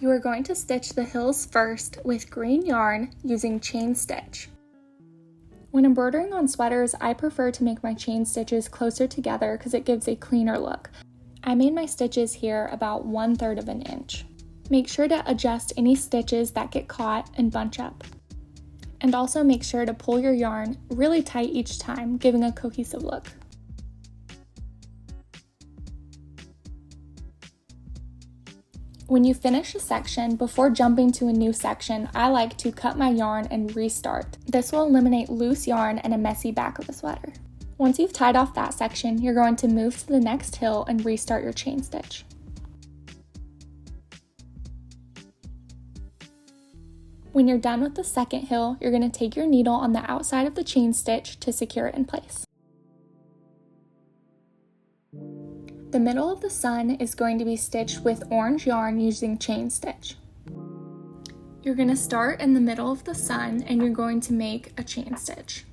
You are going to stitch the hills first with green yarn using chain stitch. When embroidering on sweaters, I prefer to make my chain stitches closer together because it gives a cleaner look. I made my stitches here about 1/3 of an inch. Make sure to adjust any stitches that get caught and bunch up. And also make sure to pull your yarn really tight each time, giving a cohesive look. When you finish a section, before jumping to a new section, I like to cut my yarn and restart. This will eliminate loose yarn and a messy back of the sweater. Once you've tied off that section, you're going to move to the next hill and restart your chain stitch. When you're done with the second hill, you're going to take your needle on the outside of the chain stitch to secure it in place. The middle of the sun is going to be stitched with orange yarn using chain stitch. You're going to start in the middle of the sun and you're going to make a chain stitch.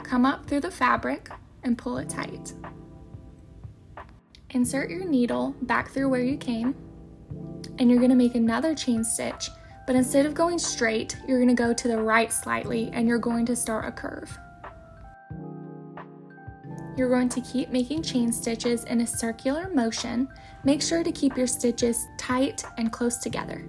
Come up through the fabric and pull it tight. Insert your needle back through where you came, and you're going to make another chain stitch, but instead of going straight, you're going to go to the right slightly and you're going to start a curve. You're going to keep making chain stitches in a circular motion. Make sure to keep your stitches tight and close together.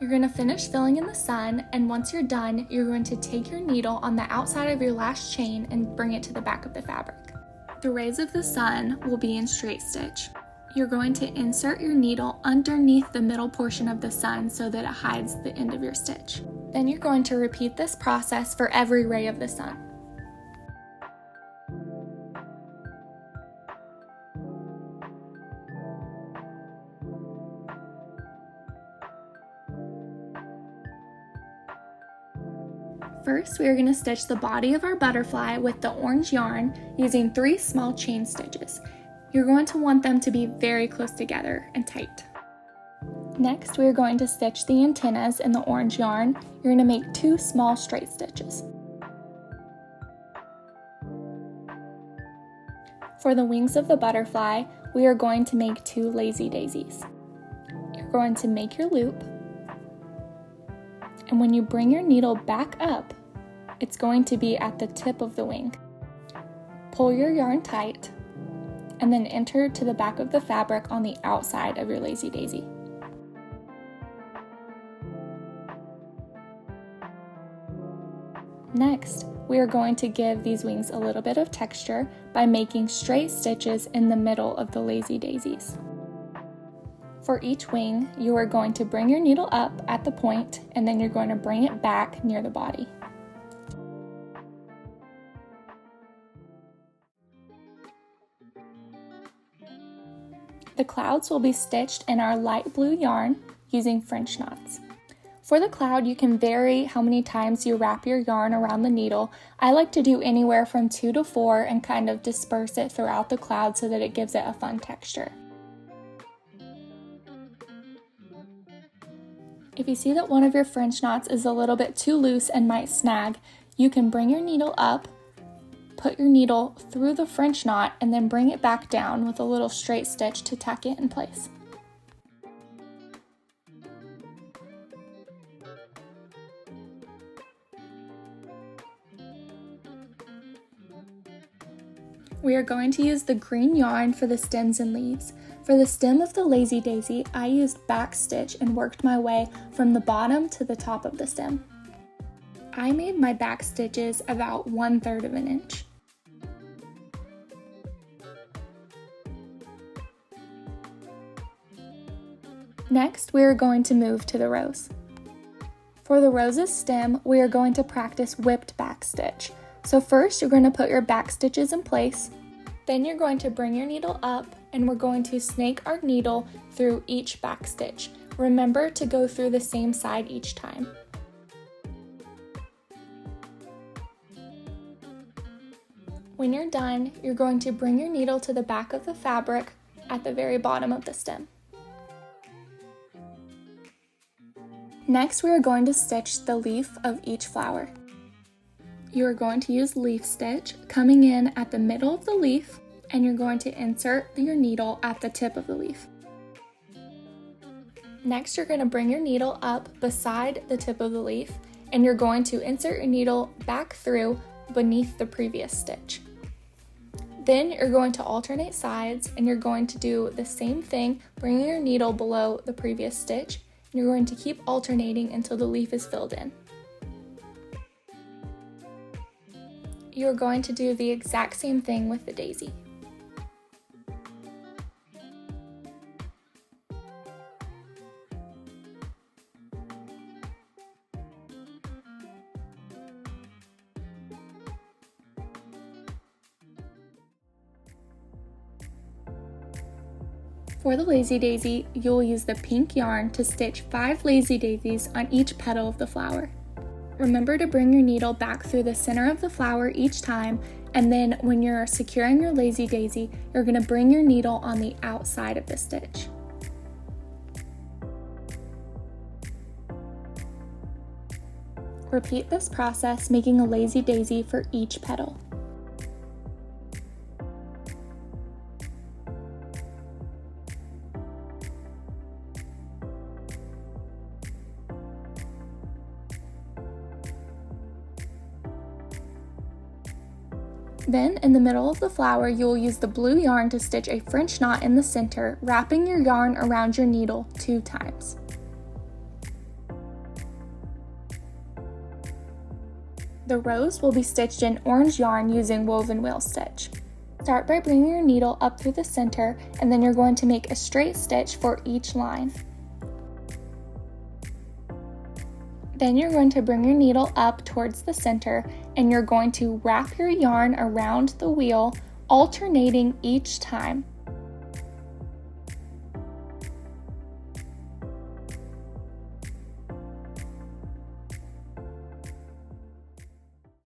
You're going to finish filling in the sun, and once you're done, you're going to take your needle on the outside of your last chain and bring it to the back of the fabric. The rays of the sun will be in straight stitch. You're going to insert your needle underneath the middle portion of the sun so that it hides the end of your stitch. Then you're going to repeat this process for every ray of the sun. First, we are going to stitch the body of our butterfly with the orange yarn using 3 small chain stitches. You're going to want them to be very close together and tight. Next, we are going to stitch the antennas in the orange yarn. You're going to make 2 small straight stitches. For the wings of the butterfly, we are going to make 2 lazy daisies. You're going to make your loop, and when you bring your needle back up, it's going to be at the tip of the wing. Pull your yarn tight, and then enter to the back of the fabric on the outside of your lazy daisy. Next, we are going to give these wings a little bit of texture by making straight stitches in the middle of the lazy daisies. For each wing, you are going to bring your needle up at the point, and then you're going to bring it back near the body. The clouds will be stitched in our light blue yarn using French knots. For the cloud, you can vary how many times you wrap your yarn around the needle. I like to do anywhere from 2 to 4 and kind of disperse it throughout the cloud so that it gives it a fun texture. If you see that one of your French knots is a little bit too loose and might snag, you can bring your needle up, put your needle through the French knot, and then bring it back down with a little straight stitch to tuck it in place. We are going to use the green yarn for the stems and leaves. For the stem of the lazy daisy, I used back stitch and worked my way from the bottom to the top of the stem. I made my back stitches about 1/3 of an inch. Next, we are going to move to the rose. For the rose's stem, we are going to practice whipped back stitch. So first, you're going to put your back stitches in place. Then you're going to bring your needle up, and we're going to snake our needle through each back stitch. Remember to go through the same side each time. When you're done, you're going to bring your needle to the back of the fabric at the very bottom of the stem. Next, we are going to stitch the leaf of each flower. You're going to use leaf stitch, coming in at the middle of the leaf, and you're going to insert your needle at the tip of the leaf. Next, you're going to bring your needle up beside the tip of the leaf, and you're going to insert your needle back through beneath the previous stitch. Then you're going to alternate sides, and you're going to do the same thing, bringing your needle below the previous stitch, and you're going to keep alternating until the leaf is filled in. You're going to do the exact same thing with the daisy. For the lazy daisy, you'll use the pink yarn to stitch 5 lazy daisies on each petal of the flower. Remember to bring your needle back through the center of the flower each time, and then when you're securing your lazy daisy, you're going to bring your needle on the outside of the stitch. Repeat this process, making a lazy daisy for each petal. Then, in the middle of the flower, you will use the blue yarn to stitch a French knot in the center, wrapping your yarn around your needle 2 times. The rows will be stitched in orange yarn using woven wheel stitch. Start by bringing your needle up through the center, and then you're going to make a straight stitch for each line. Then you're going to bring your needle up towards the center, and you're going to wrap your yarn around the wheel, alternating each time.